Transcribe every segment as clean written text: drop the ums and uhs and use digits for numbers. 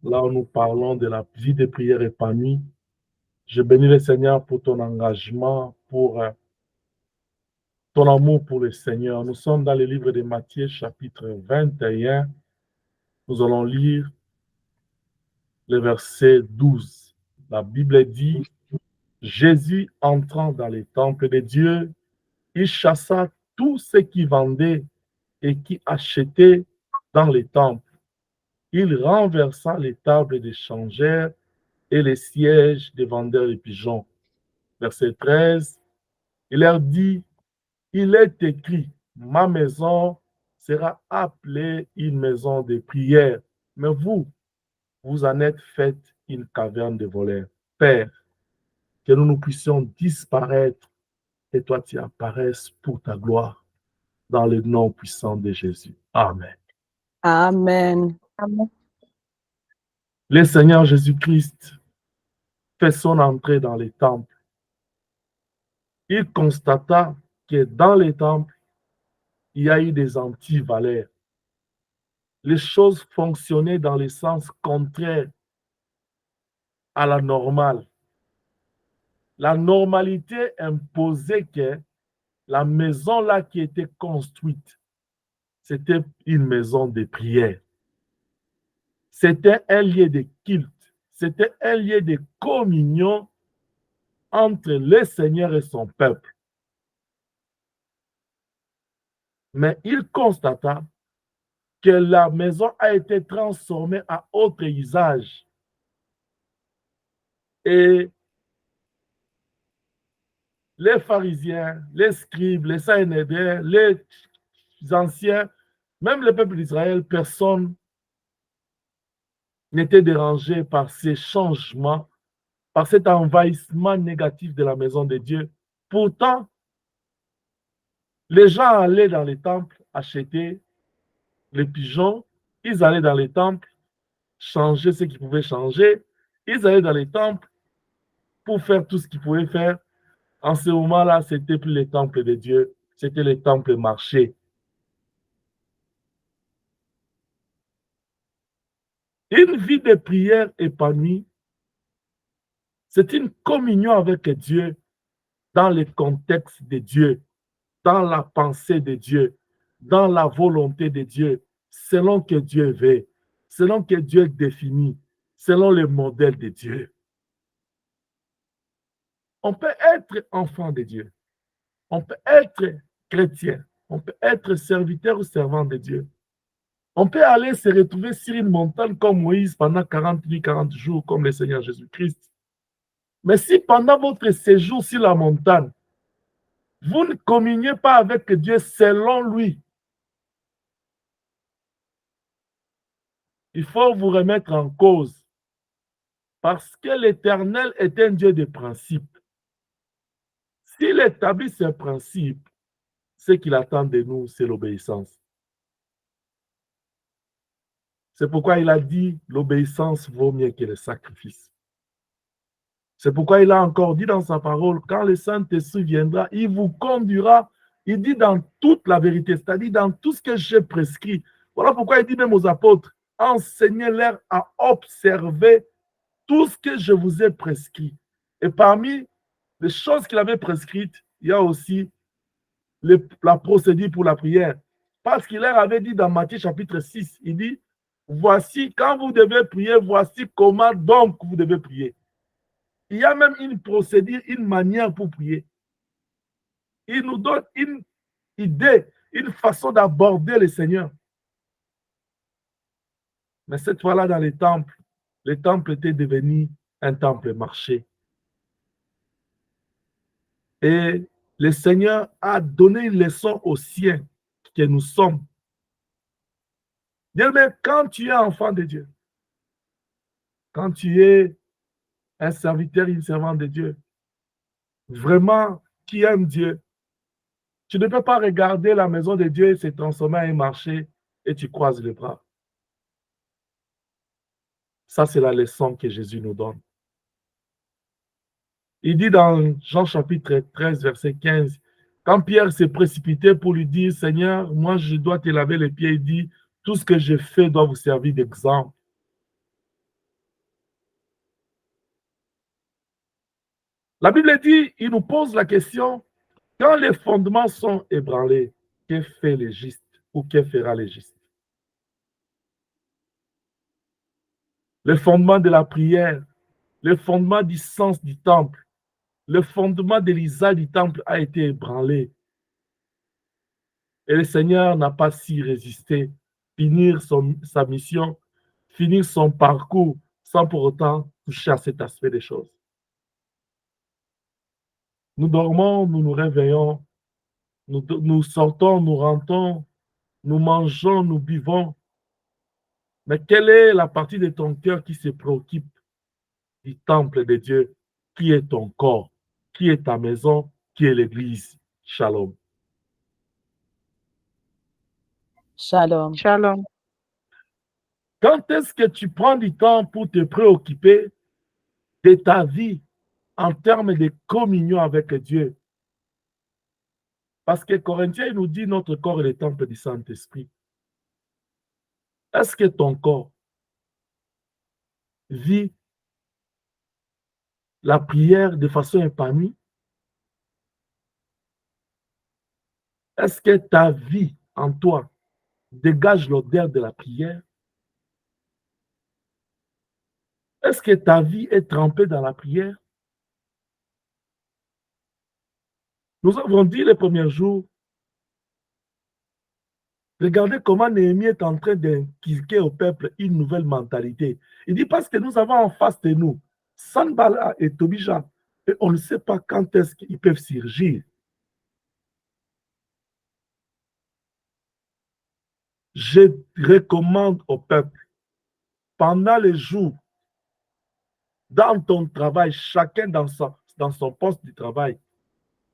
là où nous parlons de la vie de prière épanouie. Je bénis le Seigneur pour ton engagement, pour ton amour pour le Seigneur. Nous sommes dans le livre de Matthieu, chapitre 21. Nous allons lire le verset 12. La Bible dit, Jésus entrant dans les temples de Dieu, il chassa tous ceux qui vendaient et qui achetaient dans les temples. Il renversa les tables des changeurs et les sièges des vendeurs de pigeons. Verset 13, il leur dit, il est écrit, ma maison sera appelée une maison de prière, mais vous en êtes faite une caverne de voleurs. Père, que nous puissions disparaître et toi tu apparaisses pour ta gloire dans le nom puissant de Jésus. Amen. Amen. Le Seigneur Jésus-Christ fait son entrée dans les temples. Il constata que dans les temples, il y a eu des antivaleurs. Les choses fonctionnaient dans le sens contraire à la normale. La normalité imposait que la maison là qui était construite, c'était une maison de prière. C'était un lieu de culte. C'était un lieu de communion entre le Seigneur et son peuple. Mais il constata que la maison a été transformée à autre usage. Et les pharisiens, les scribes, les sahénédriens, les anciens, même le peuple d'Israël, personne n'était dérangé par ces changements, par cet envahissement négatif de la maison de Dieu. Pourtant, les gens allaient dans les temples acheter les pigeons, ils allaient dans les temples changer ce qu'ils pouvaient changer, ils allaient dans les temples pour faire tout ce qu'ils pouvaient faire. En ce moment-là, ce n'était plus les temples de Dieu, c'était les temples marchés. Une vie de prière épanouie, c'est une communion avec Dieu dans le contexte de Dieu, dans la pensée de Dieu, dans la volonté de Dieu, selon que Dieu veut, selon que Dieu définit, selon le modèle de Dieu. On peut être enfant de Dieu, on peut être chrétien, on peut être serviteur ou servant de Dieu. On peut aller se retrouver sur une montagne comme Moïse pendant 40 nuits, 40 jours, comme le Seigneur Jésus-Christ. Mais si pendant votre séjour sur la montagne, vous ne communiez pas avec Dieu selon lui, il faut vous remettre en cause. Parce que l'Éternel est un Dieu de principes. S'il établit ses principes, ce qu'il attend de nous, c'est l'obéissance. C'est pourquoi il a dit, l'obéissance vaut mieux que le sacrifice. C'est pourquoi il a encore dit dans sa parole, quand le Saint-Esprit viendra, il vous conduira, il dit dans toute la vérité, c'est-à-dire dans tout ce que j'ai prescrit. Voilà pourquoi il dit même aux apôtres, enseignez-leur à observer tout ce que je vous ai prescrit. Et parmi les choses qu'il avait prescrites, il y a aussi la procédure pour la prière. Parce qu'il leur avait dit dans Matthieu chapitre 6, il dit, voici, quand vous devez prier, voici comment donc vous devez prier. Il y a même une procédure, une manière pour prier. Il nous donne une idée, une façon d'aborder le Seigneur. Mais cette fois-là, dans les temples étaient devenus un temple marché. Et le Seigneur a donné une leçon aux siens que nous sommes. Bien, mais quand tu es enfant de Dieu, quand tu es un serviteur, une servante de Dieu, vraiment qui aime Dieu, tu ne peux pas regarder la maison de Dieu se transformer en un marché et tu croises les bras. Ça, c'est la leçon que Jésus nous donne. Il dit dans Jean chapitre 13, verset 15, quand Pierre s'est précipité pour lui dire, Seigneur, moi je dois te laver les pieds, il dit, tout ce que je fais doit vous servir d'exemple. La Bible dit, il nous pose la question, quand les fondements sont ébranlés, que fait le juste ou que fera le juste? Le fondement de la prière, le fondement du sens du temple, le fondement de l'Isa du temple a été ébranlé. Et le Seigneur n'a pas si résisté, finir sa mission, finir son parcours sans pour autant toucher à cet aspect des choses. Nous dormons, nous nous réveillons, nous sortons, nous rentrons, nous mangeons, nous buvons. Mais quelle est la partie de ton cœur qui se préoccupe du temple de Dieu, qui est ton corps, qui est ta maison, qui est l'Église? Shalom. Shalom. Shalom. Quand est-ce que tu prends du temps pour te préoccuper de ta vie en termes de communion avec Dieu? Parce que Corinthiens nous dit notre corps est le temple du Saint-Esprit. Est-ce que ton corps vit la prière de façon épanouie? Est-ce que ta vie en toi dégage l'odeur de la prière? Est-ce que ta vie est trempée dans la prière? Nous avons dit les premiers jours, regardez comment Néhémie est en train d'inculquer au peuple une nouvelle mentalité. Il dit parce que nous avons en face de nous Sanballat et Tobija, et on ne sait pas quand est-ce qu'ils peuvent surgir. Je recommande au peuple, pendant les jours, dans ton travail, chacun dans son poste de travail,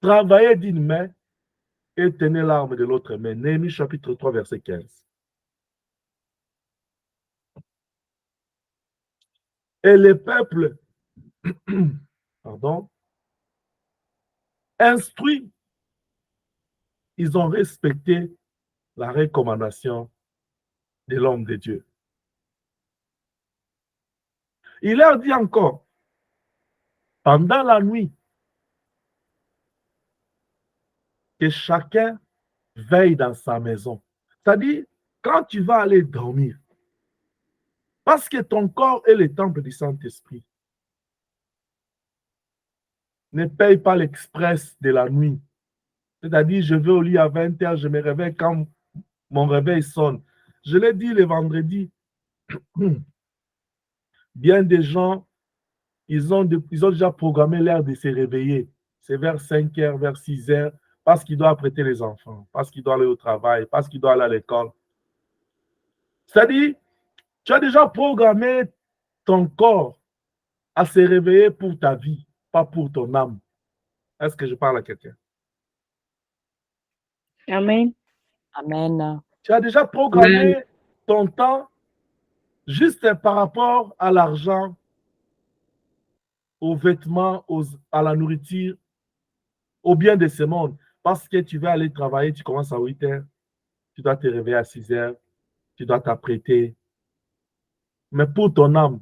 travaillez d'une main et tenez l'arme de l'autre main. Néhémie chapitre 3, verset 15. Et les peuples, pardon, instruits, ils ont respecté la recommandation de l'homme de Dieu. Il leur dit encore, pendant la nuit, que chacun veille dans sa maison. C'est-à-dire, quand tu vas aller dormir, parce que ton corps est le temple du Saint-Esprit, ne paye pas l'express de la nuit. C'est-à-dire, je vais au lit à 20h, je me réveille quand mon réveil sonne. Je l'ai dit le vendredi, bien des gens, ils ont déjà programmé l'heure de se réveiller. C'est vers 5h, vers 6h, parce qu'ils doivent prêter les enfants, parce qu'ils doivent aller au travail, parce qu'ils doivent aller à l'école. C'est-à-dire, tu as déjà programmé ton corps à se réveiller pour ta vie, pas pour ton âme. Est-ce que je parle à quelqu'un? Amen. Amen. Tu as déjà programmé ton temps juste par rapport à l'argent, aux vêtements, à la nourriture, au bien de ce monde. Parce que tu vas aller travailler, tu commences à 8h, tu dois te réveiller à 6h, tu dois t'apprêter. Mais pour ton âme,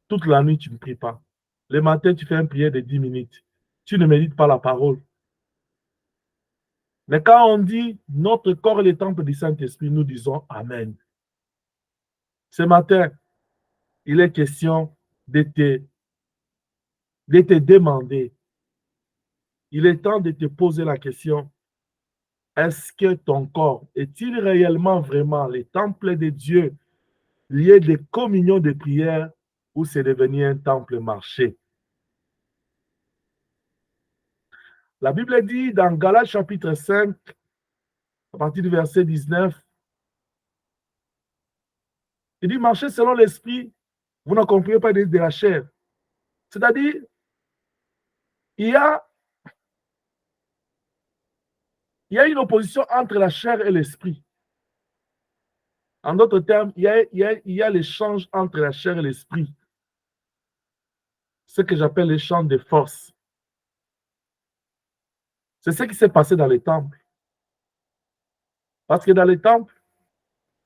toute la nuit, tu ne pries pas. Le matin, tu fais une prière de 10 minutes. Tu ne médites pas la parole. Mais quand on dit notre corps est le temple du Saint-Esprit, nous disons Amen. Ce matin, il est question de te demander. Il est temps de te poser la question, est-ce que ton corps est-il réellement vraiment le temple de Dieu, lié de communion de prière, ou c'est devenu un temple marché? La Bible dit dans Galates chapitre 5, à partir du verset 19, il dit, marchez selon l'esprit, vous n'accomplirez pas de la chair. C'est-à-dire, il y a une opposition entre la chair et l'esprit. En d'autres termes, il y a l'échange entre la chair et l'esprit. Ce que j'appelle l'échange de force. C'est ce qui s'est passé dans les temples. Parce que dans les temples,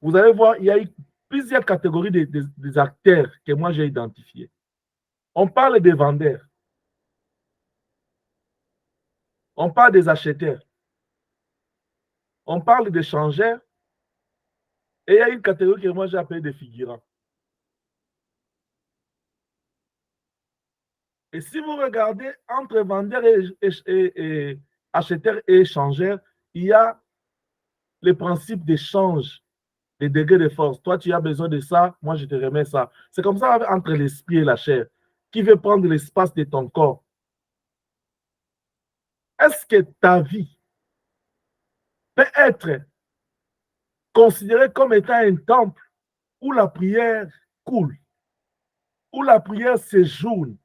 vous allez voir, il y a eu plusieurs catégories des acteurs que moi j'ai identifiés. On parle des vendeurs. On parle des acheteurs. On parle des changeurs. Et il y a une catégorie que moi j'ai appelée des figurants. Et si vous regardez entre vendeurs et acheteurs et échangeurs, il y a le principe d'échange, des degrés de force. Toi, tu as besoin de ça, moi, je te remets ça. C'est comme ça entre l'esprit et la chair. Qui veut prendre l'espace de ton corps? Est-ce que ta vie peut être considérée comme étant un temple où la prière coule, où la prière séjourne,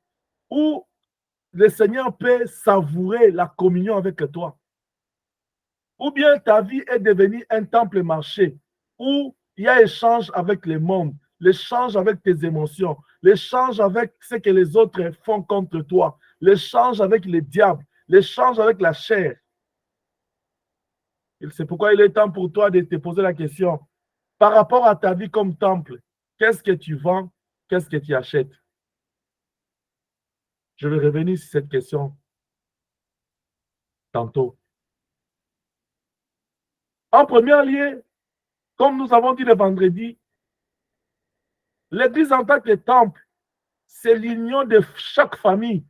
où le Seigneur peut savourer la communion avec toi? Ou bien ta vie est devenue un temple marché où il y a échange avec le monde, l'échange avec tes émotions, l'échange avec ce que les autres font contre toi, l'échange avec le diable, l'échange avec la chair. C'est pourquoi il est temps pour toi de te poser la question, par rapport à ta vie comme temple, qu'est-ce que tu vends, qu'est-ce que tu achètes? Je vais revenir sur cette question tantôt. En premier lieu, comme nous avons dit le vendredi, l'Église en tant que temple, c'est l'union de chaque famille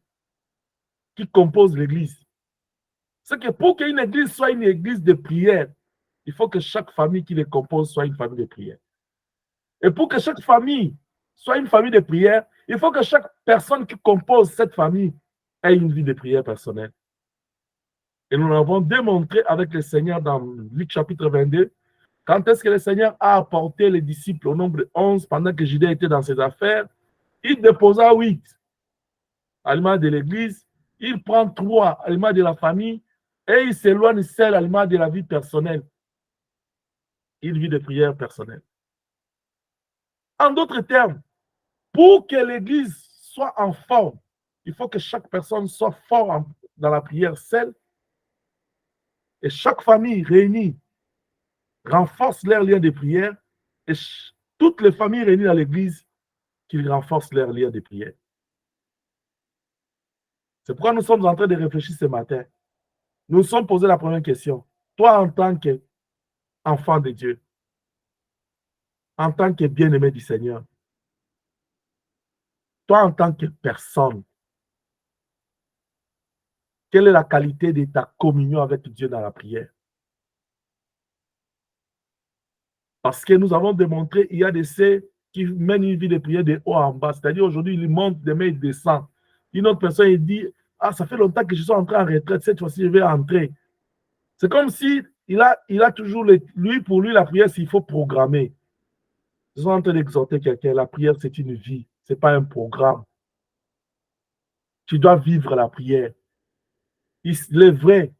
qui compose l'Église. C'est que pour qu'une Église soit une Église de prière, il faut que chaque famille qui les compose soit une famille de prière. Et pour que chaque famille soit une famille de prière, il faut que chaque personne qui compose cette famille ait une vie de prière personnelle. Et nous l'avons démontré avec le Seigneur dans Luc chapitre 22. Quand est-ce que le Seigneur a apporté les disciples au nombre de 11 pendant que Judas était dans ses affaires? Il déposa 8 à l'image de l'Église, il prend 3 à l'image de la famille et il s'éloigne seul à l'image de la vie personnelle. Il vit de prière personnelle. En d'autres termes, pour que l'Église soit en forme, il faut que chaque personne soit forte dans la prière seule et chaque famille réunie renforce leur lien de prière et toutes les familles réunies dans l'Église qu'ils renforcent leur lien de prière. C'est pourquoi nous sommes en train de réfléchir ce matin. Nous nous sommes posé la première question. Toi, en tant qu'enfant de Dieu, en tant que bien-aimé du Seigneur, toi, en tant que personne, quelle est la qualité de ta communion avec Dieu dans la prière? Parce que nous avons démontré, il y a des ceux qui mènent une vie de prière de haut en bas. C'est-à-dire, aujourd'hui, ils montent, demain, ils descendent. Une autre personne, il dit, ah, ça fait longtemps que je suis entré en retraite, cette fois-ci, je vais entrer. C'est comme si il a toujours, lui, pour lui, la prière, s'il faut programmer. Je suis en train d'exhorter quelqu'un, la prière, c'est une vie, ce n'est pas un programme. Tu dois vivre la prière. Il est vrai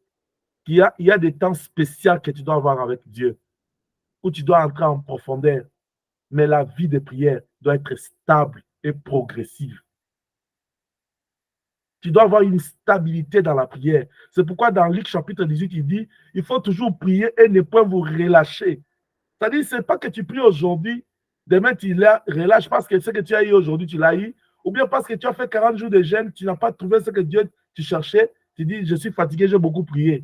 qu'il y a des temps spéciaux que tu dois avoir avec Dieu, où tu dois entrer en profondeur. Mais la vie de prière doit être stable et progressive. Tu dois avoir une stabilité dans la prière. C'est pourquoi dans Luc chapitre 18, il dit, il faut toujours prier et ne pas vous relâcher. C'est-à-dire, ce n'est pas que tu pries aujourd'hui, demain tu relâches parce que ce que tu as eu aujourd'hui, tu l'as eu, ou bien parce que tu as fait 40 jours de jeûne, tu n'as pas trouvé ce que Dieu tu cherchais, tu dis, je suis fatigué, j'ai beaucoup prié.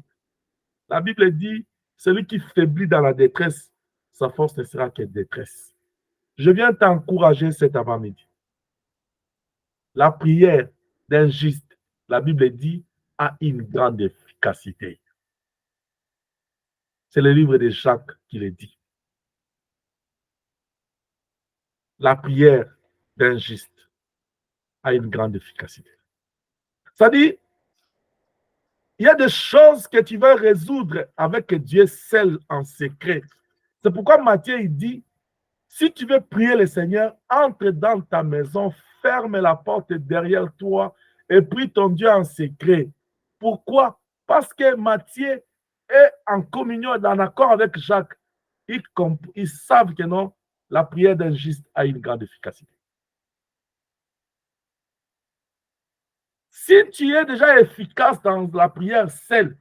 La Bible dit, celui qui faiblit dans la détresse, sa force ne sera que détresse. Je viens t'encourager cet avant-midi. La prière d'un juste, la Bible dit, a une grande efficacité. C'est le livre de Jacques qui le dit. La prière d'un juste a une grande efficacité. C'est-à-dire, il y a des choses que tu vas résoudre avec Dieu seul en secret. C'est pourquoi Matthieu il dit, si tu veux prier le Seigneur, entre dans ta maison, ferme la porte derrière toi et prie ton Dieu en secret. Pourquoi? Parce que Matthieu est en communion, en accord avec Jacques. Ils savent que non, la prière d'un juste a une grande efficacité. Si tu es déjà efficace dans la prière seule,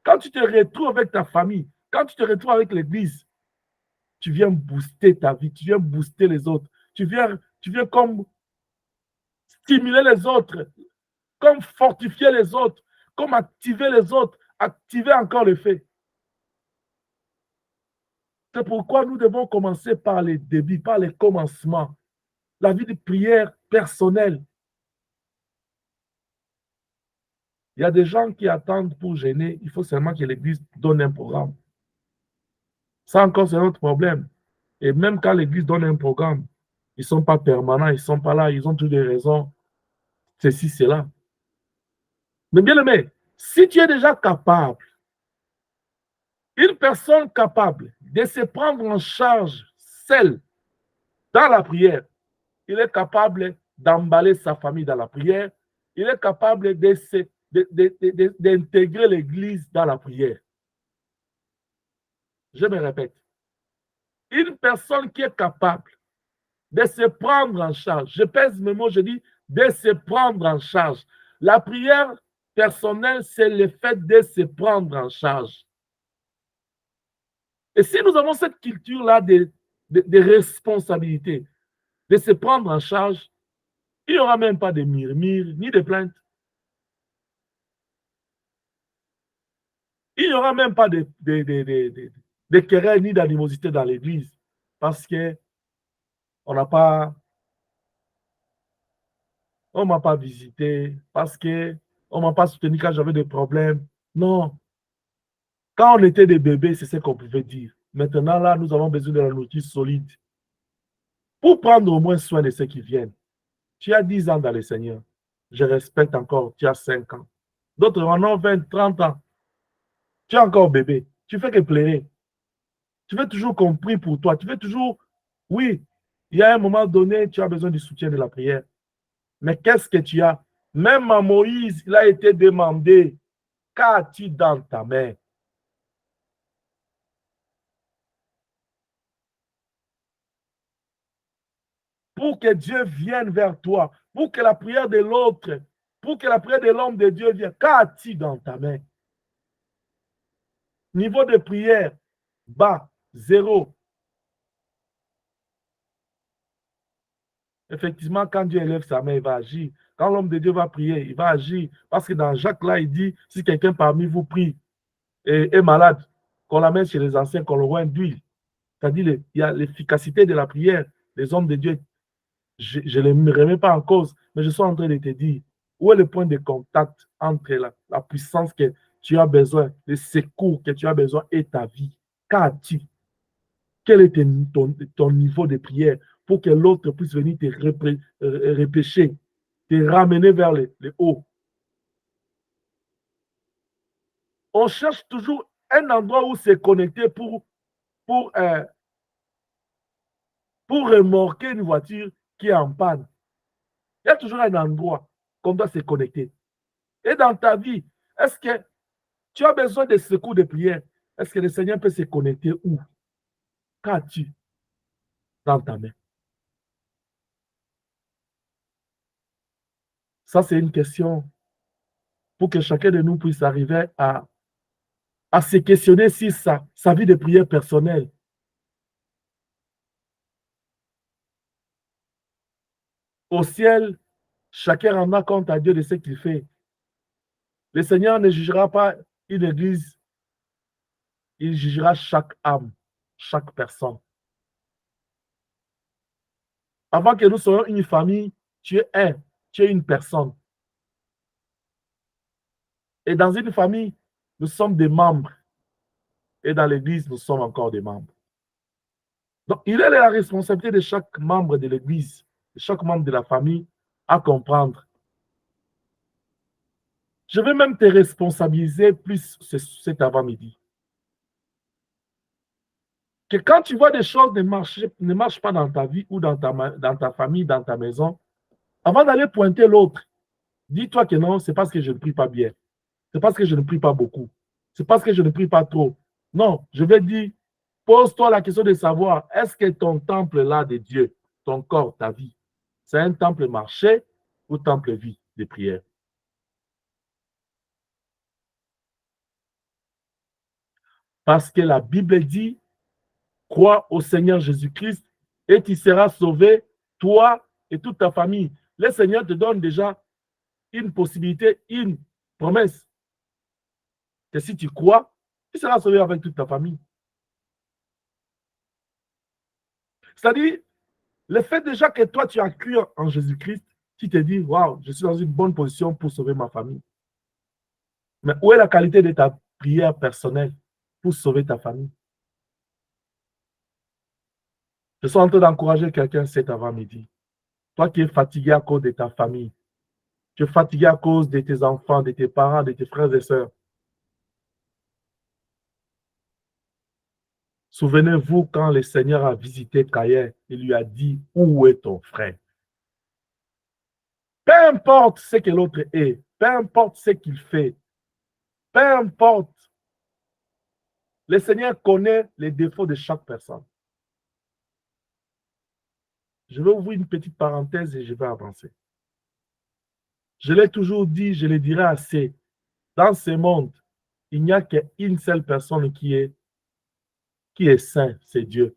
quand tu te retrouves avec ta famille, quand tu te retrouves avec l'Église, tu viens booster ta vie, tu viens booster les autres, tu viens comme stimuler les autres, comme fortifier les autres, comme activer les autres activer encore le feu. C'est pourquoi nous devons commencer par les débuts, par les commencements. La vie de prière personnelle. Il y a des gens qui attendent pour gêner. Il faut seulement que l'Église donne un programme. Ça encore, c'est notre problème. Et même quand l'Église donne un programme, ils ne sont pas permanents, ils ne sont pas là, ils ont toutes des raisons. Ceci, cela. Mais bien aimé, si tu es déjà capable, une personne capable de se prendre en charge seule dans la prière, il est capable d'emballer sa famille dans la prière, il est capable d'intégrer l'Église dans la prière. Je me répète, une personne qui est capable de se prendre en charge, je pèse mes mots, je dis de se prendre en charge. La prière personnelle, c'est le fait de se prendre en charge. Et si nous avons cette culture-là de responsabilité, de se prendre en charge, il n'y aura même pas de murmures, ni de plaintes. Il n'y aura même pas de querelles ni d'animosité dans l'Église parce que on n'a pas, on m'a pas visité, parce que on m'a pas soutenu quand j'avais des problèmes. Non. Quand on était des bébés, c'est ce qu'on pouvait dire. Maintenant, là, nous avons besoin de la nourriture solide pour prendre au moins soin de ceux qui viennent. Tu as 10 ans dans le Seigneur. Je respecte encore, tu as 5 ans. D'autres en ont 20, 30 ans. Tu es encore bébé. Tu fais que pleurer. Tu veux toujours qu'on prie pour toi. Tu veux toujours, oui, il y a un moment donné, tu as besoin du soutien de la prière. Mais qu'est-ce que tu as? Même à Moïse, il a été demandé, qu'as-tu dans ta main? Pour que Dieu vienne vers toi, pour que la prière de l'autre, pour que la prière de l'homme de Dieu vienne, qu'as-tu dans ta main? Niveau de prière, bas, 0. Effectivement, quand Dieu élève sa main, il va agir. Quand l'homme de Dieu va prier, il va agir. Parce que dans Jacques, là, il dit, si quelqu'un parmi vous prie et est malade, qu'on l'amène chez les anciens, qu'on le roi d'huile. C'est-à-dire, il y a l'efficacité de la prière. Les hommes de Dieu, je ne les remets pas en cause, mais je suis en train de te dire, où est le point de contact entre la puissance que tu as besoin, le secours que tu as besoin et ta vie? Qu'as-tu? Quel est ton niveau de prière pour que l'autre puisse venir te repêcher, te ramener vers le haut? On cherche toujours un endroit où se connecter pour remorquer une voiture qui est en panne. Il y a toujours un endroit qu'on doit se connecter. Et dans ta vie, est-ce que tu as besoin de secours de prière? Est-ce que le Seigneur peut se connecter où? Qu'as-tu dans ta main? Ça, c'est une question pour que chacun de nous puisse arriver à se questionner sur sa vie de prière personnelle. Au ciel, chacun rendra compte à Dieu de ce qu'il fait. Le Seigneur ne jugera pas une église, il jugera chaque âme, chaque personne. Avant que nous soyons une famille, tu es une personne. Et dans une famille, nous sommes des membres. Et dans l'église, nous sommes encore des membres. Donc, il est la responsabilité de chaque membre de l'église, de chaque membre de la famille, à comprendre. Je vais même te responsabiliser plus cet avant-midi. Que quand tu vois des choses ne marchent pas dans ta vie ou dans ta famille, dans ta maison, avant d'aller pointer l'autre, dis-toi que non, c'est parce que je ne prie pas bien. C'est parce que je ne prie pas beaucoup. C'est parce que je ne prie pas trop. Non, je vais dire, pose-toi la question de savoir, est-ce que ton temple là de Dieu, ton corps, ta vie, c'est un temple marché ou temple vie de prière? Parce que la Bible dit, crois au Seigneur Jésus-Christ et tu seras sauvé, toi et toute ta famille. Le Seigneur te donne déjà une possibilité, une promesse. que si tu crois, tu seras sauvé avec toute ta famille. C'est-à-dire, le fait déjà que toi, tu as cru en Jésus-Christ, tu te dis, waouh, je suis dans une bonne position pour sauver ma famille. Mais où est la qualité de ta prière personnelle pour sauver ta famille? Je suis en train d'encourager quelqu'un cet avant-midi. Toi qui es fatigué à cause de ta famille, tu es fatigué à cause de tes enfants, de tes parents, de tes frères et sœurs. Souvenez-vous quand le Seigneur a visité Caïn, il lui a dit, où est ton frère? Peu importe ce que l'autre est, peu importe ce qu'il fait, peu importe, le Seigneur connaît les défauts de chaque personne. Je vais ouvrir une petite parenthèse et je vais avancer. Je l'ai toujours dit, je le dirai assez. Dans ce monde, il n'y a qu'une seule personne qui est saint, c'est Dieu.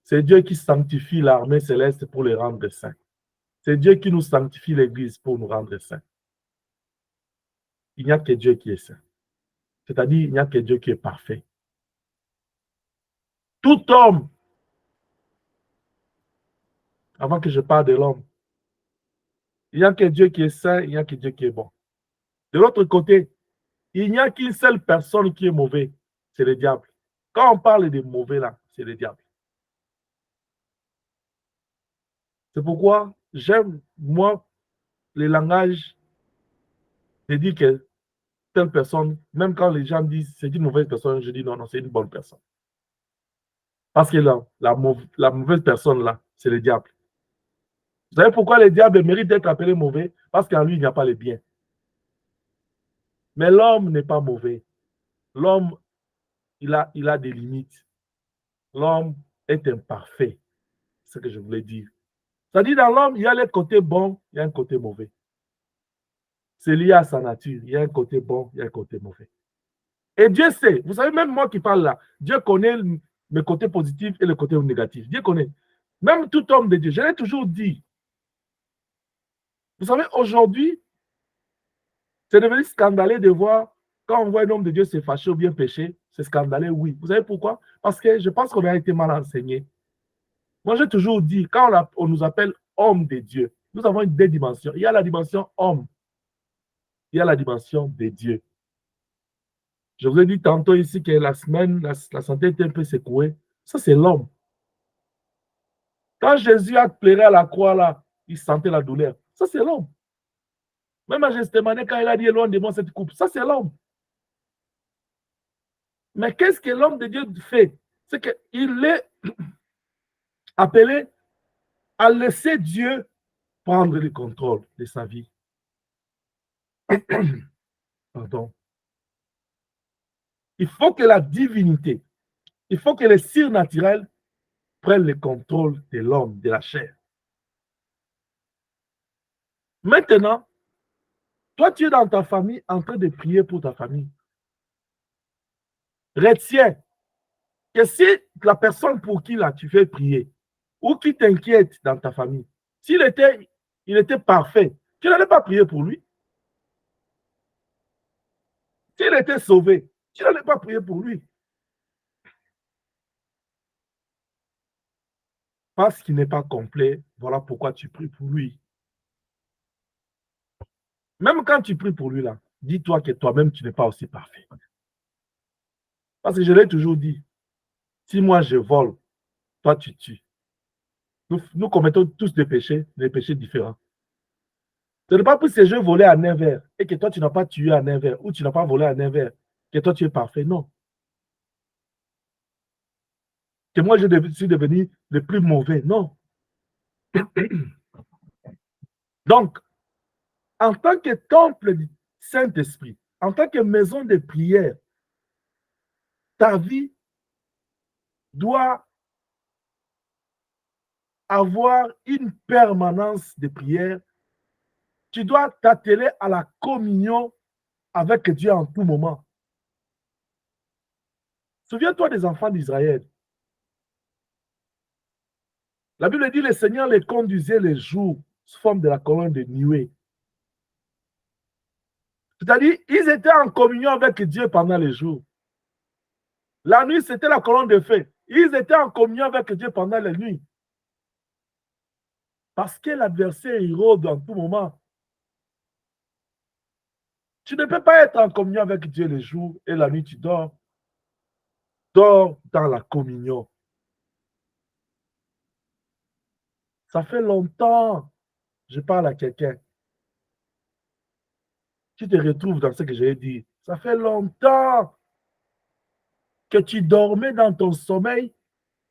C'est Dieu qui sanctifie l'armée céleste pour les rendre saints. C'est Dieu qui nous sanctifie l'Église pour nous rendre saints. Il n'y a que Dieu qui est saint. C'est-à-dire, il n'y a que Dieu qui est parfait. Tout homme, avant que je parle de l'homme, il n'y a que Dieu qui est saint, il n'y a que Dieu qui est bon. De l'autre côté, il n'y a qu'une seule personne qui est mauvaise, c'est le diable. Quand on parle de mauvais là, c'est le diable. C'est pourquoi j'aime, moi, le langage de dire que telle personne, même quand les gens disent c'est une mauvaise personne, je dis non, non, c'est une bonne personne. Parce que la mauvaise personne là, c'est le diable. Vous savez pourquoi le diable mérite d'être appelé mauvais? Parce qu'en lui, il n'y a pas le bien. Mais l'homme n'est pas mauvais. L'homme, il a des limites. L'homme est imparfait. C'est ce que je voulais dire. C'est-à-dire, dans l'homme, il y a le côté bon, il y a un côté mauvais. C'est lié à sa nature. Il y a un côté bon, il y a un côté mauvais. Et Dieu sait, vous savez, même moi qui parle là, Dieu connaît mes côtés positifs et le côté négatif. Dieu connaît. Même tout homme de Dieu, je l'ai toujours dit. Vous savez, aujourd'hui, c'est devenu scandaleux de voir quand on voit un homme de Dieu se fâcher ou bien pécher, c'est scandaleux, oui. Vous savez pourquoi? Parce que je pense qu'on a été mal enseigné. Moi, j'ai toujours dit, quand on nous appelle homme de Dieu, nous avons deux dimensions. Il y a la dimension homme, il y a la dimension de Dieu. Je vous ai dit tantôt ici que la semaine, la santé était un peu secouée. Ça, c'est l'homme. Quand Jésus a pleuré à la croix, là, il sentait la douleur. Ça, c'est l'homme. Même à Gethsémane, quand il a dit loin de moi cette coupe, ça, c'est l'homme. Mais qu'est-ce que l'homme de Dieu fait? C'est qu'il est appelé à laisser Dieu prendre le contrôle de sa vie. Pardon. Il faut que la divinité, il faut que le surnaturel prenne le contrôle de l'homme, de la chair. Maintenant, toi, tu es dans ta famille en train de prier pour ta famille. Retiens que si la personne pour qui là tu fais prier ou qui t'inquiète dans ta famille, s'il était parfait, tu n'allais pas prier pour lui. S'il était sauvé, tu n'allais pas prier pour lui. Parce qu'il n'est pas complet, voilà pourquoi tu pries pour lui. Même quand tu pries pour lui, là, dis-toi que toi-même, tu n'es pas aussi parfait. Parce que je l'ai toujours dit, si moi je vole, toi tu tues. Nous commettons tous des péchés différents. Ce n'est pas pour que je volé à 9h et que toi tu n'as pas tué à 9h ou tu n'as pas volé à 9h que toi tu es parfait. Non. Que moi je suis devenu le plus mauvais. Non. Donc, en tant que temple du Saint-Esprit, en tant que maison de prière, ta vie doit avoir une permanence de prière. Tu dois t'atteler à la communion avec Dieu en tout moment. Souviens-toi des enfants d'Israël. La Bible dit le Seigneur les conduisait les jours sous forme de la colonne de nuée. C'est-à-dire, ils étaient en communion avec Dieu pendant les jours. La nuit, c'était la colonne de feu. Ils étaient en communion avec Dieu pendant la nuit. Parce que l'adversaire, il rôde en tout moment. Tu ne peux pas être en communion avec Dieu les jours et la nuit, tu dors. Dors dans la communion. Ça fait longtemps, je parle à quelqu'un. Tu te retrouves dans ce que j'ai dit. Ça fait longtemps que tu dormais dans ton sommeil.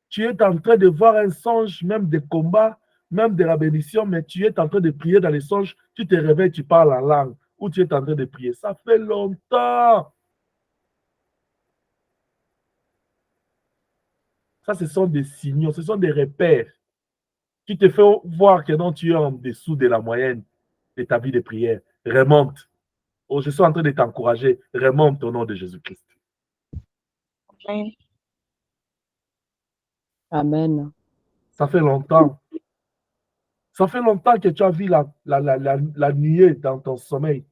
Tu es en train de voir un songe, même des combats, même de la bénédiction, mais tu es en train de prier dans les songes. Tu te réveilles, tu parles en langue, ou tu es en train de prier. Ça fait longtemps. Ça, ce sont des signaux, ce sont des repères qui te font voir que non, tu es en dessous de la moyenne de ta vie de prière. Remonte. Oh, je suis en train de t'encourager. Remonte au nom de Jésus-Christ. Amen. Amen. Ça fait longtemps. Ça fait longtemps que tu as vu la nuée dans ton sommeil,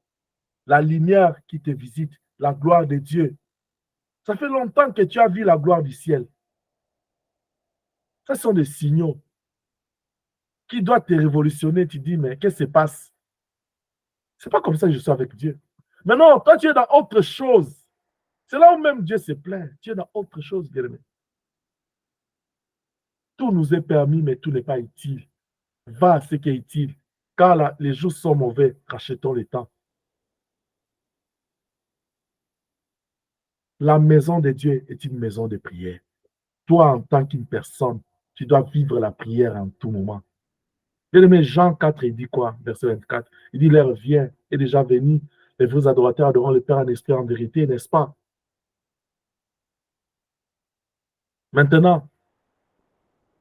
la lumière qui te visite, la gloire de Dieu. Ça fait longtemps que tu as vu la gloire du ciel. Ce sont des signaux qui doivent te révolutionner. Tu dis, mais qu'est-ce qui se passe? C'est pas comme ça que je suis avec Dieu. Mais non, toi, tu es dans autre chose. C'est là où même Dieu se plaint. Tu es dans autre chose, bien-aimé. Tout nous est permis, mais tout n'est pas utile. Va à ce qui est utile. Car les jours sont mauvais, rachetons le temps. La maison de Dieu est une maison de prière. Toi, en tant qu'une personne, tu dois vivre la prière en tout moment. Bien-aimé, Jean 4, il dit quoi? Verset 24. Il dit, l'heure vient, est déjà venue. Les vrais adorateurs adoreront le Père en esprit, en vérité, n'est-ce pas? Maintenant,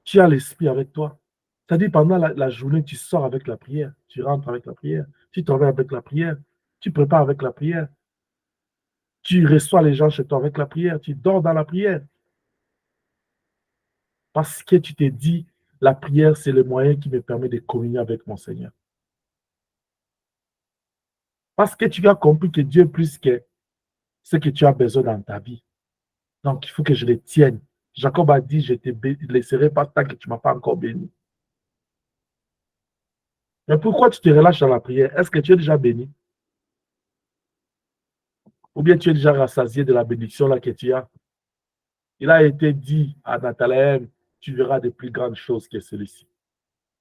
tu as l'esprit avec toi. C'est-à-dire, pendant la journée, tu sors avec la prière, tu rentres avec la prière, tu travailles avec la prière, tu prépares avec la prière, tu reçois les gens chez toi avec la prière, tu dors dans la prière. Parce que tu t'es dit, la prière, c'est le moyen qui me permet de communier avec mon Seigneur. Parce que tu as compris que Dieu est plus que ce que tu as besoin dans ta vie. Donc, il faut que je le tienne. Jacob a dit, je ne te laisserai pas tant que tu ne m'as pas encore béni. Mais pourquoi tu te relâches dans la prière? Est-ce que tu es déjà béni? Ou bien tu es déjà rassasié de la bénédiction là que tu as? Il a été dit à Nathanaël, tu verras de plus grandes choses que celui-ci.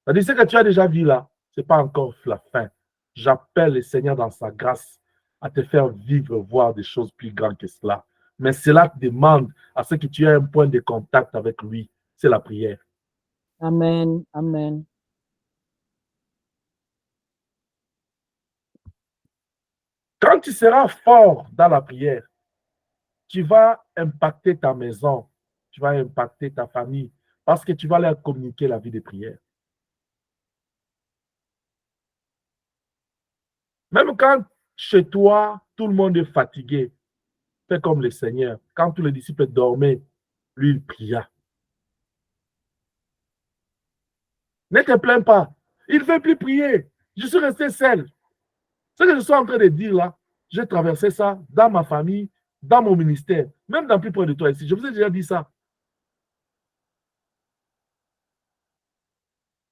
C'est-à-dire, ce que tu as déjà vu là, ce n'est pas encore la fin. J'appelle le Seigneur dans sa grâce à te faire vivre, voir des choses plus grandes que cela. Mais cela demande à ce que tu aies un point de contact avec lui. C'est la prière. Amen. Amen. Quand tu seras fort dans la prière, tu vas impacter ta maison, tu vas impacter ta famille, parce que tu vas leur communiquer la vie de prière. Même quand chez toi, tout le monde est fatigué, fais comme le Seigneur. Quand tous les disciples dormaient, lui, il pria. Ne te plains pas. Il ne veut plus prier. Je suis resté seul. Ce que je suis en train de dire là, j'ai traversé ça dans ma famille, dans mon ministère, même dans plus près de toi ici. Je vous ai déjà dit ça.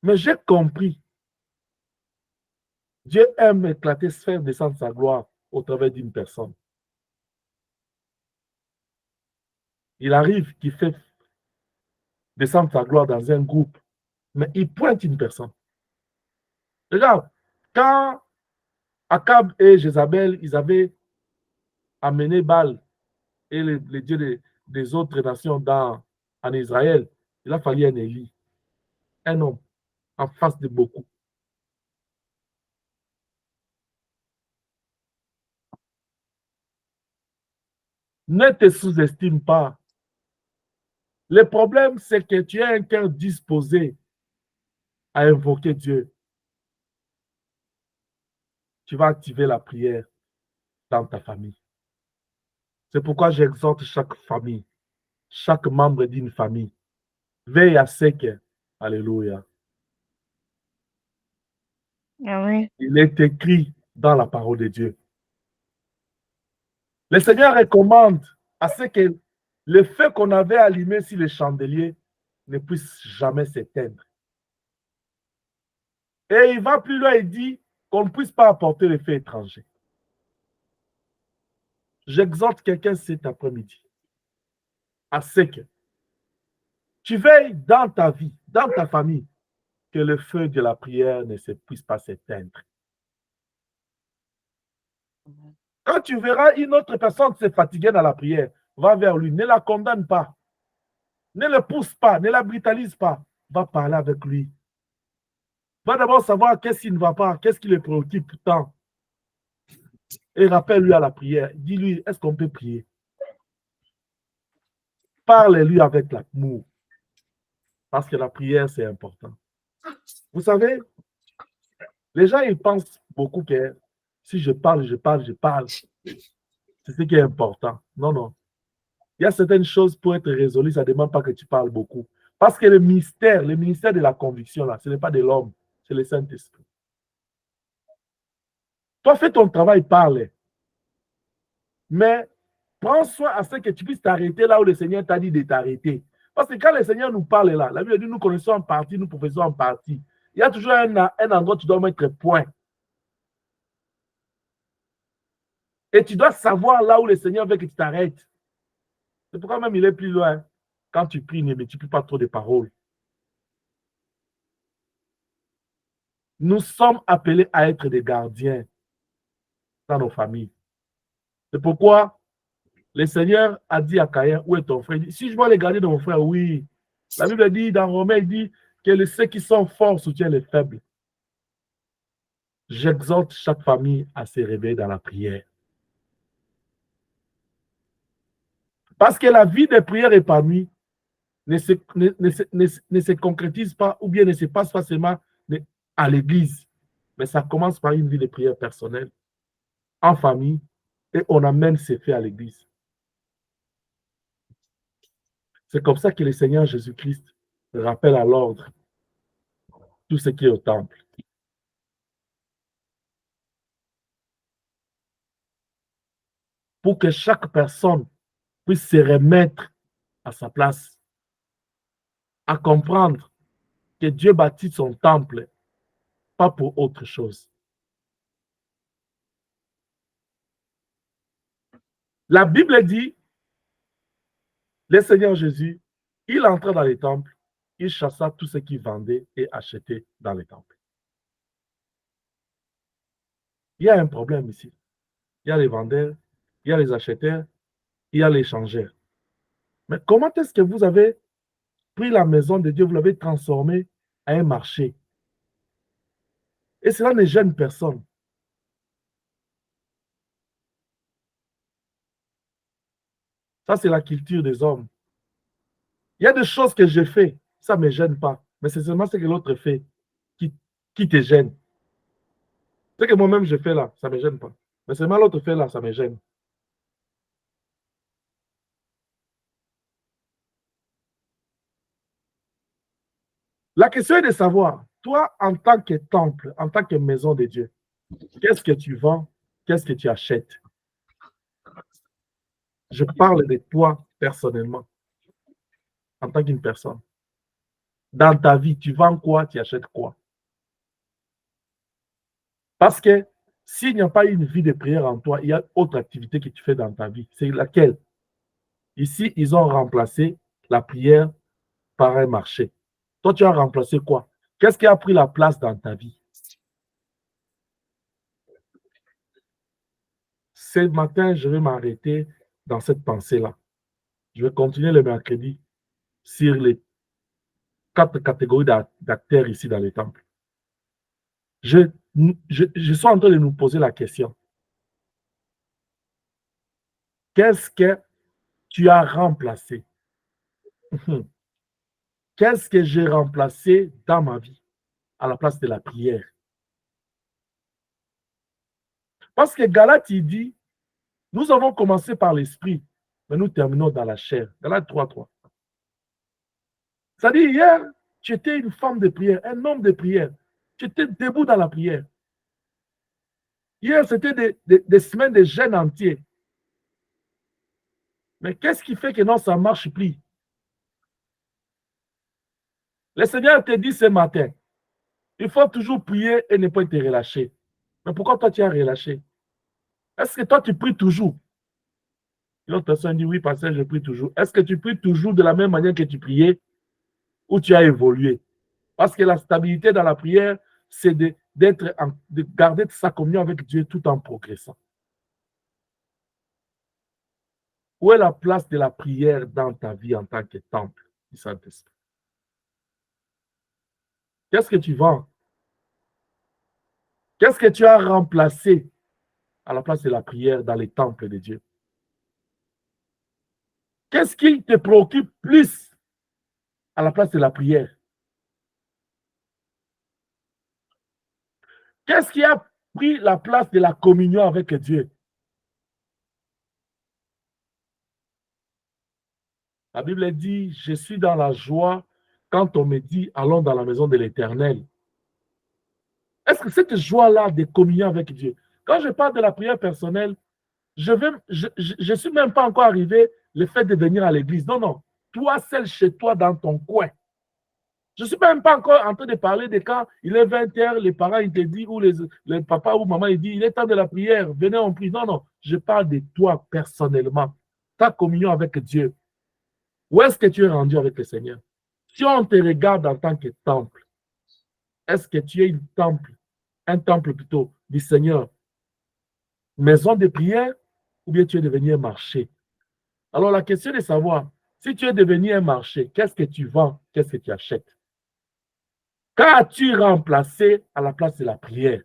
Mais j'ai compris. Dieu aime éclater, faire descendre sa gloire au travers d'une personne. Il arrive qu'il fait descendre sa gloire dans un groupe, mais il pointe une personne. Regarde, quand Akab et Jézabel, ils avaient amené Baal et les dieux des autres nations en Israël, il a fallu un Élie, un homme, en face de beaucoup. Ne te sous-estime pas. Le problème, c'est que tu es un cœur disposé à invoquer Dieu. Tu vas activer la prière dans ta famille. C'est pourquoi j'exhorte chaque famille, chaque membre d'une famille, veille à ce que, alléluia, Amen. il est écrit dans la parole de Dieu. Le Seigneur recommande à ce que le feu qu'on avait allumé sur les chandeliers ne puisse jamais s'éteindre. Et il va plus loin, il dit qu'on ne puisse pas apporter le feu étranger. J'exhorte quelqu'un cet après-midi à ce que tu veilles dans ta vie, dans ta famille, que le feu de la prière ne puisse pas s'éteindre. Quand tu verras une autre personne se fatiguer dans la prière, va vers lui, ne la condamne pas, ne le pousse pas, ne la brutalise pas, va parler avec lui. Va d'abord savoir qu'est-ce qui ne va pas, qu'est-ce qui le préoccupe tant. Et rappelle-lui à la prière, dis-lui, est-ce qu'on peut prier? Parle-lui avec l'amour, parce que la prière, c'est important. Vous savez, les gens, ils pensent beaucoup que si je parle, c'est ce qui est important. Non, non. Il y a certaines choses pour être résolues, ça ne demande pas que tu parles beaucoup. Parce que le ministère de la conviction, là, ce n'est pas de l'homme, c'est le Saint-Esprit. Toi, fais ton travail, parle. Mais prends soin à ce que tu puisses t'arrêter là où le Seigneur t'a dit de t'arrêter. Parce que quand le Seigneur nous parle là, la Bible dit nous connaissons en partie, nous professons en partie. Il y a toujours un endroit où tu dois mettre point. Et tu dois savoir là où le Seigneur veut que tu t'arrêtes. C'est pourquoi même il est plus loin. Quand tu pries, ne multiplie pas trop de paroles. Nous sommes appelés à être des gardiens dans nos familles. C'est pourquoi le Seigneur a dit à Caïn, où est ton frère? Il dit, si je dois les garder de mon frère, oui. La Bible dit, dans Romains, il dit que ceux qui sont forts soutiennent les faibles. J'exhorte chaque famille à se réveiller dans la prière. Parce que la vie de prière épanouie ne se concrétise pas ou bien ne se passe pas seulement à l'église. Mais ça commence par une vie de prière personnelle, en famille, et on amène ces faits à l'église. C'est comme ça que le Seigneur Jésus-Christ rappelle à l'ordre tout ce qui est au temple. Pour que chaque personne puisse se remettre à sa place, à comprendre que Dieu bâtit son temple, pas pour autre chose. La Bible dit, le Seigneur Jésus, il entra dans les temples, il chassa tout ce qu'il vendait et achetait dans les temples. Il y a un problème ici. Il y a les vendeurs, il y a les acheteurs, il y a les échangeurs. Mais comment est-ce que vous avez pris la maison de Dieu, vous l'avez transformée en un marché? Et cela ne gêne personne. Ça, c'est la culture des hommes. Il y a des choses que j'ai fait, ça ne me gêne pas. Mais c'est seulement ce que l'autre fait qui te gêne. Ce que moi-même je fais là, ça ne me gêne pas. Mais seulement l'autre fait là, ça me gêne. La question est de savoir, toi, en tant que temple, en tant que maison de Dieu, qu'est-ce que tu vends? Qu'est-ce que tu achètes? Je parle de toi personnellement, en tant qu'une personne. Dans ta vie, tu vends quoi? Tu achètes quoi? Parce que s'il n'y a pas une vie de prière en toi, il y a autre activité que tu fais dans ta vie. C'est laquelle? Ici, ils ont remplacé la prière par un marché. Toi, tu as remplacé quoi? Qu'est-ce qui a pris la place dans ta vie? Ce matin, je vais m'arrêter dans cette pensée-là. Je vais continuer le mercredi sur les 4 catégories d'acteurs ici dans les temples. Je suis en train de nous poser la question. Qu'est-ce que tu as remplacé? Qu'est-ce que j'ai remplacé dans ma vie à la place de la prière? Parce que Galate, il dit, nous avons commencé par l'esprit, mais nous terminons dans la chair. Galate 3:3. C'est-à-dire, hier, tu étais une femme de prière, un homme de prière. Tu étais debout dans la prière. Hier, c'était des semaines de jeûne entier. Mais qu'est-ce qui fait que non, ça ne marche plus? Le Seigneur te dit ce matin, il faut toujours prier et ne pas te relâcher. Mais pourquoi toi tu as relâché? Est-ce que toi tu pries toujours? Une autre personne dit oui, pasteur, je prie toujours. Est-ce que tu pries toujours de la même manière que tu priais ou tu as évolué? Parce que la stabilité dans la prière, c'est de garder sa communion avec Dieu tout en progressant. Où est la place de la prière dans ta vie en tant que temple du Saint-Esprit? Qu'est-ce que tu vends? Qu'est-ce que tu as remplacé à la place de la prière dans les temples de Dieu? Qu'est-ce qui te préoccupe plus à la place de la prière? Qu'est-ce qui a pris la place de la communion avec Dieu? La Bible dit, je suis dans la joie quand on me dit, allons dans la maison de l'Éternel. Est-ce que cette joie-là de communion avec Dieu, quand je parle de la prière personnelle, je ne suis même pas encore arrivé le fait de venir à l'église. Non, non. Toi seul chez toi dans ton coin. Je ne suis même pas encore en train de parler de quand il est 20h, les parents ils te disent, ou les papa ou maman ils disent, il est temps de la prière, venez on prie. Non, non. Je parle de toi personnellement. Ta communion avec Dieu. Où est-ce que tu es rendu avec le Seigneur? Si on te regarde en tant que temple, est-ce que tu es un temple plutôt du Seigneur, maison de prière, ou bien tu es devenu un marché? Alors la question est de savoir, si tu es devenu un marché, qu'est-ce que tu vends, qu'est-ce que tu achètes? Qu'as-tu remplacé à la place de la prière?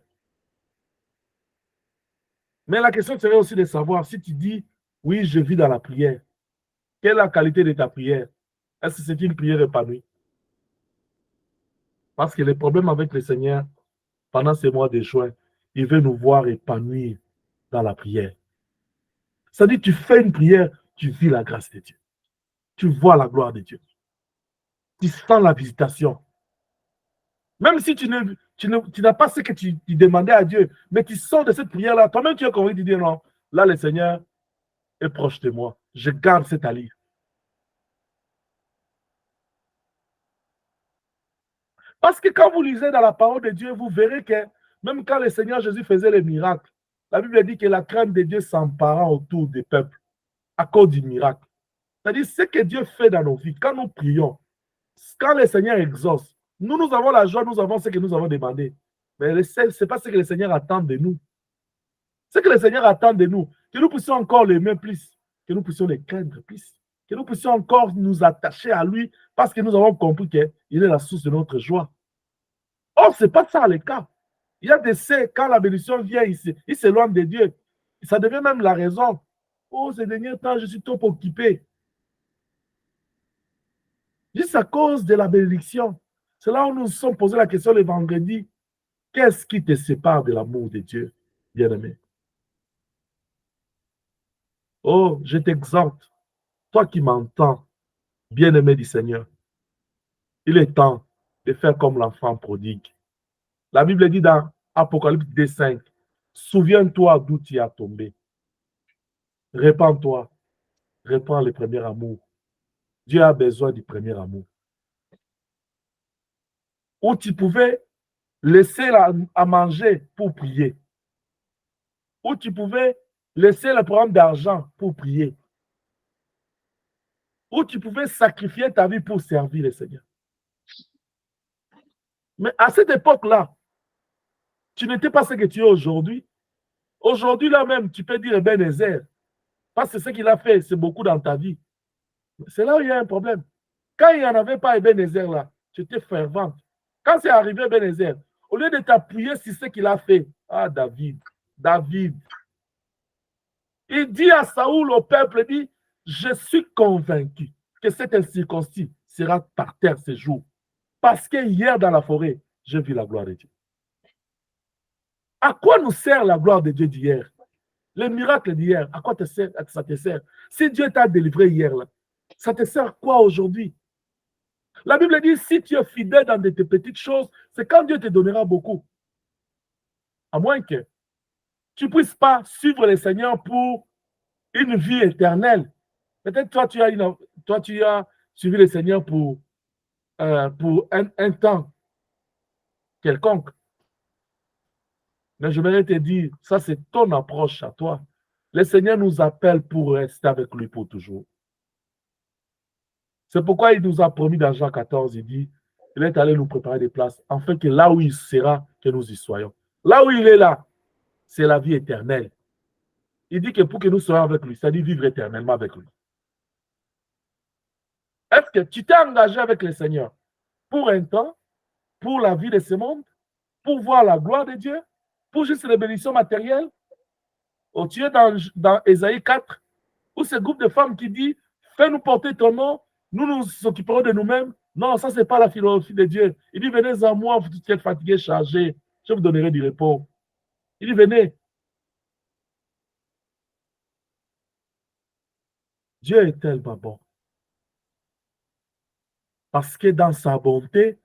Mais la question serait aussi de savoir, si tu dis, oui, je vis dans la prière, quelle est la qualité de ta prière? Est-ce que c'est une prière épanouie? Parce que le problème avec le Seigneur, pendant ces mois de juin, il veut nous voir épanouir dans la prière. C'est-à-dire, tu fais une prière, tu vis la grâce de Dieu. Tu vois la gloire de Dieu. Tu sens la visitation. Même si tu n'as pas ce que tu demandais à Dieu, mais tu sors de cette prière-là, toi-même tu es convaincu de dire non, là le Seigneur est proche de moi. Je garde cet allié. Parce que quand vous lisez dans la parole de Dieu, vous verrez que même quand le Seigneur Jésus faisait les miracles, la Bible dit que la crainte de Dieu s'empara autour des peuples à cause du miracle. C'est-à-dire, ce que Dieu fait dans nos vies, quand nous prions, quand le Seigneur exauce, nous avons la joie, nous avons ce que nous avons demandé. Mais ce n'est pas ce que le Seigneur attend de nous. Ce que le Seigneur attend de nous, que nous puissions encore l'aimer plus, que nous puissions le craindre plus, que nous puissions encore nous attacher à lui parce que nous avons compris qu'il est la source de notre joie. Or, ce n'est pas ça le cas. Il y a des faits, quand la bénédiction vient, il s'éloigne de Dieu. Ça devient même la raison. Oh, ces derniers temps, je suis trop occupé. Juste à cause de la bénédiction. C'est là où nous nous sommes posé la question le vendredi. Qu'est-ce qui te sépare de l'amour de Dieu, bien-aimé? Oh, je t'exhorte, toi qui m'entends, bien-aimé du Seigneur, il est temps de faire comme l'enfant prodigue. La Bible dit dans Apocalypse 2:5, souviens-toi d'où tu as tombé. Répands-toi, reprends le premier amour. Dieu a besoin du premier amour. Où tu pouvais laisser à manger pour prier. Où tu pouvais laisser le programme d'argent pour prier. Où tu pouvais sacrifier ta vie pour servir le Seigneur. Mais à cette époque-là, tu n'étais pas ce que tu es aujourd'hui. Aujourd'hui, là même, tu peux dire Ebenezer. Parce que ce qu'il a fait, c'est beaucoup dans ta vie. C'est là où il y a un problème. Quand il n'y en avait pas Ebenezer là, tu étais fervente. Quand c'est arrivé Ebenezer, au lieu de t'appuyer sur ce qu'il a fait, ah David, il dit à Saoul, au peuple, il dit, je suis convaincu que cet incirconcis sera par terre ce jour. Parce que hier dans la forêt, j'ai vu la gloire de Dieu. À quoi nous sert la gloire de Dieu d'hier? Les miracles d'hier, à quoi ça te sert? Si Dieu t'a délivré hier, là, ça te sert quoi aujourd'hui? La Bible dit, si tu es fidèle dans tes petites choses, c'est quand Dieu te donnera beaucoup. À moins que tu ne puisses pas suivre le Seigneur pour une vie éternelle. Peut-être toi, tu as suivi le Seigneur pour un temps quelconque. Mais je voudrais te dire, ça c'est ton approche à toi. Le Seigneur nous appelle pour rester avec lui pour toujours. C'est pourquoi il nous a promis dans Jean 14, il dit, il est allé nous préparer des places, afin que là où il sera, que nous y soyons. Là où il est là, c'est la vie éternelle. Il dit que pour que nous soyons avec lui, c'est-à-dire vivre éternellement avec lui. Est-ce que tu t'es engagé avec le Seigneur pour un temps, pour la vie de ce monde, pour voir la gloire de Dieu, pour juste les bénédictions matérielles? Oh, tu es dans Ésaïe 4, où ce groupe de femmes qui dit, fais-nous porter ton nom, nous nous occuperons de nous-mêmes. Non, ça, ce n'est pas la philosophie de Dieu. Il dit, venez à moi, vous êtes fatigués, chargés, je vous donnerai du repos. Il dit, venez. Dieu est tellement bon. Parce que dans sa bonté,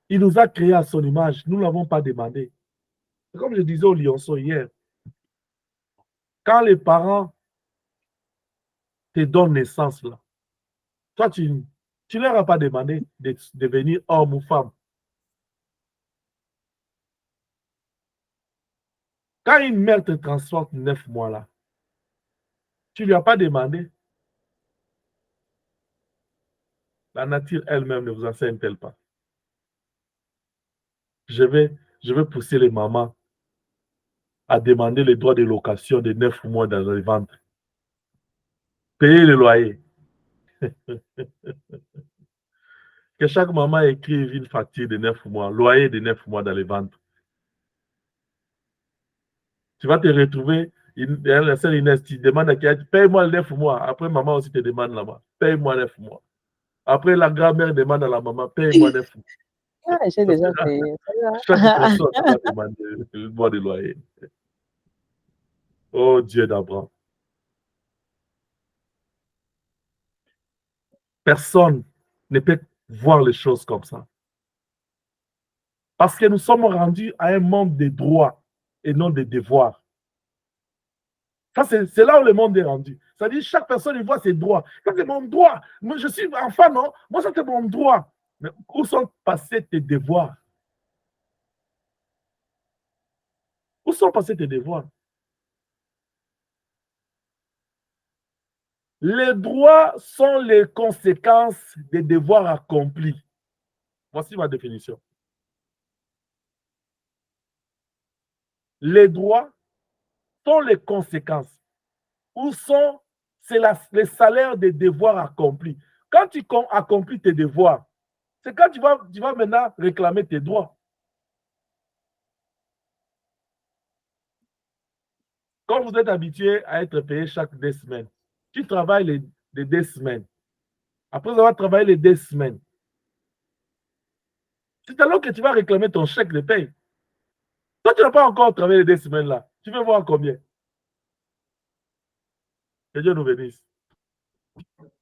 il nous a créés à son image. Nous ne l'avons pas demandé. Comme je disais au Lionceau hier, quand les parents te donnent naissance, là, toi, tu ne leur as pas demandé de devenir homme ou femme. Quand une mère te transforme 9 mois là, tu ne lui as pas demandé. La nature elle-même ne vous enseigne-t-elle pas? Je vais pousser les mamans à demander les droits de location de 9 mois dans le ventre. Payer le loyer. Que chaque maman écrive une facture de 9 mois, loyer de 9 mois dans le ventre. Tu vas te retrouver, la sœur Inès, tu demandes à quelqu'un, paye-moi les 9 mois. Après, maman aussi te demande là-bas, paye-moi 9 mois. Après, la grand-mère demande à la maman, paye-moi 9 mois. Ah, j'ai déjà payé. Chaque personne va demander le mois de loyer. Oh Dieu d'Abraham. Personne ne peut voir les choses comme ça. Parce que nous sommes rendus à un monde de droits et non de devoirs. Ça, c'est là où le monde est rendu. C'est-à-dire, chaque personne, il voit ses droits. Ça, c'est mon droit. Moi, je suis enfant, non? Moi, ça, c'est mon droit. Mais où sont passés tes devoirs? Où sont passés tes devoirs? Les droits sont les conséquences des devoirs accomplis. Voici ma définition. Les droits sont les conséquences. Où sont, c'est les salaires des devoirs accomplis. Quand tu accomplis tes devoirs, c'est quand tu vas maintenant réclamer tes droits. Quand vous êtes habitué à être payé chaque 2 semaines, tu travailles les 2 semaines. Après avoir travaillé les 2 semaines, c'est alors que tu vas réclamer ton chèque de paye. Toi, tu n'as pas encore travaillé les 2 semaines là. Tu veux voir combien? Que Dieu nous bénisse.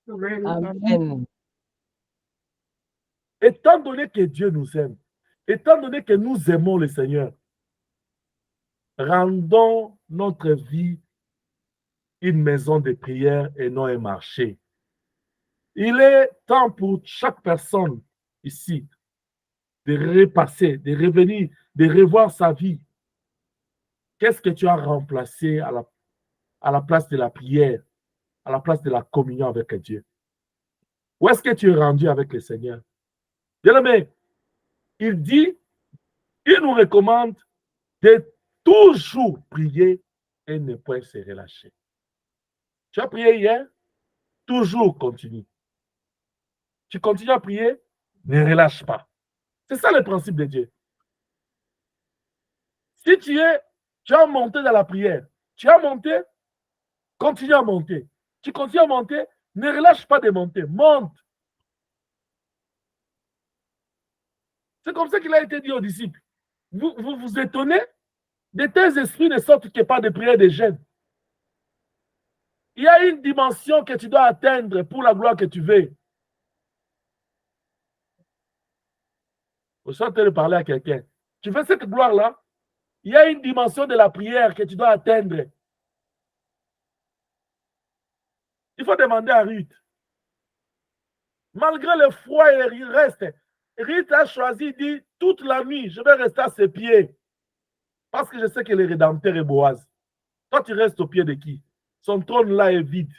Amen. Étant donné que Dieu nous aime, étant donné que nous aimons le Seigneur, rendons notre vie une maison de prière et non un marché. Il est temps pour chaque personne ici de repasser, de revenir, de revoir sa vie. Qu'est-ce que tu as remplacé à la place de la prière, à la place de la communion avec Dieu? Où est-ce que tu es rendu avec le Seigneur? Bien-aimé, il dit, il nous recommande de toujours prier et ne pas se relâcher. Tu as prié hier, toujours continue. Tu continues à prier, ne relâche pas. C'est ça le principe de Dieu. Si tu as monté dans la prière, tu as monté, continue à monter. Tu continues à monter, ne relâche pas de monter, monte. C'est comme ça qu'il a été dit aux disciples. Vous vous étonnez de tes esprits ne sortent que par des prières de jeûne. Il y a une dimension que tu dois atteindre pour la gloire que tu veux. Vous êtes en train de parler à quelqu'un. Tu veux cette gloire-là? Il y a une dimension de la prière que tu dois atteindre. Il faut demander à Ruth. Malgré le froid et le reste, Ruth a choisi, dit, toute la nuit, je vais rester à ses pieds. Parce que je sais que le Rédempteur est Boaz. Toi, tu restes au pied de qui? Son trône là est vide.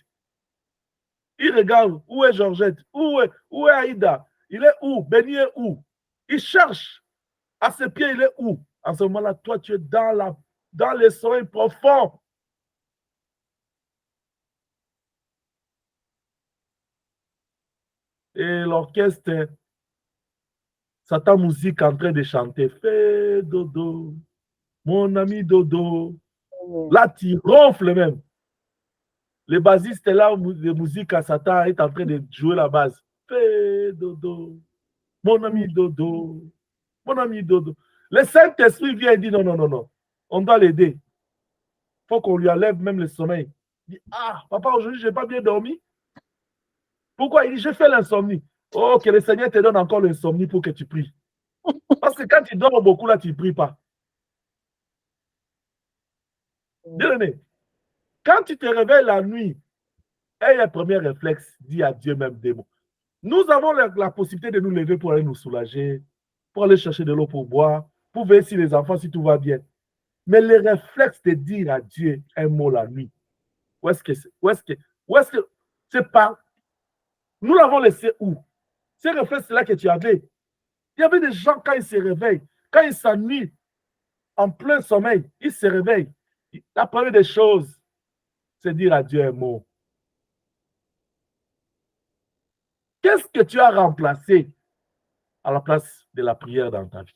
Il regarde, où est Georgette? Où est Aïda? Il est où? Béni est où? Il cherche. À ses pieds, il est où? En ce moment-là, toi, tu es dans les soins profonds. Et l'orchestre, Satan Musique en train de chanter. Fais dodo, mon ami dodo. Là, tu ronfles même. Le bassiste est là, de musique à Satan est en train de jouer la basse. Fais dodo, mon ami dodo, mon ami dodo. Le Saint-Esprit vient et dit non, non, non, non. On doit l'aider. Il faut qu'on lui enlève même le sommeil. Il dit, ah, papa, aujourd'hui, je n'ai pas bien dormi. Pourquoi? Il dit, je fais l'insomnie. Oh, que le Seigneur te donne encore l'insomnie pour que tu pries. Parce que quand tu dors beaucoup, là, tu ne pries pas. Bien-aimé, quand tu te réveilles la nuit, et le premier réflexe, dis à Dieu même des mots. Nous avons la possibilité de nous lever pour aller nous soulager, pour aller chercher de l'eau pour boire, pour veiller si les enfants, si tout va bien. Mais le réflexe de dire à Dieu un mot la nuit, où est-ce que c'est pas? Nous l'avons laissé où? Ce réflexe-là que tu avais. Il y avait des gens, quand ils se réveillent, quand ils s'ennuient, en plein sommeil, ils se réveillent. La première des choses, c'est dire à Dieu un mot. Qu'est-ce que tu as remplacé à la place de la prière dans ta vie?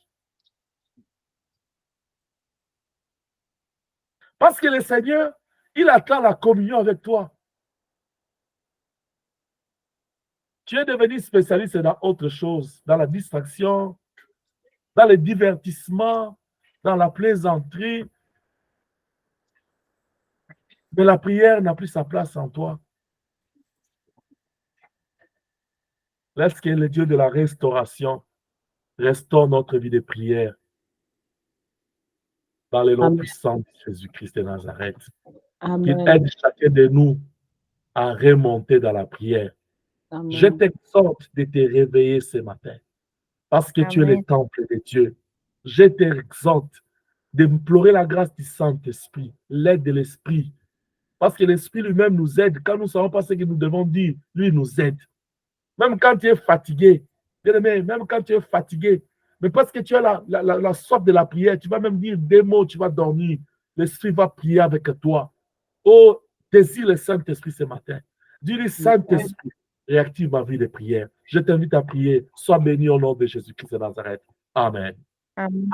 Parce que le Seigneur, il attend la communion avec toi. Tu es devenu spécialiste dans autre chose, dans la distraction, dans le divertissement, dans la plaisanterie. Mais la prière n'a plus sa place en toi. Laisse que le Dieu de la restauration restaure notre vie de prière dans le nom puissant de Jésus-Christ de Nazareth. Qu'il aide chacun de nous à remonter dans la prière. Amen. Je t'exhorte de te réveiller ce matin parce que tu es le temple de Dieu. Je t'exhorte d'implorer la grâce du Saint-Esprit, l'aide de l'Esprit. Parce que l'Esprit lui-même nous aide. Quand nous ne savons pas ce que nous devons dire, lui nous aide. Même quand tu es fatigué, bien-aimé, même quand tu es fatigué, mais parce que tu as la soif de la prière, tu vas même dire des mots, tu vas dormir. L'Esprit va prier avec toi. Oh, désire le Saint-Esprit ce matin. Dis-lui, Saint-Esprit, réactive ma vie de prière. Je t'invite à prier. Sois béni au nom de Jésus-Christ de Nazareth. Amen. Amen.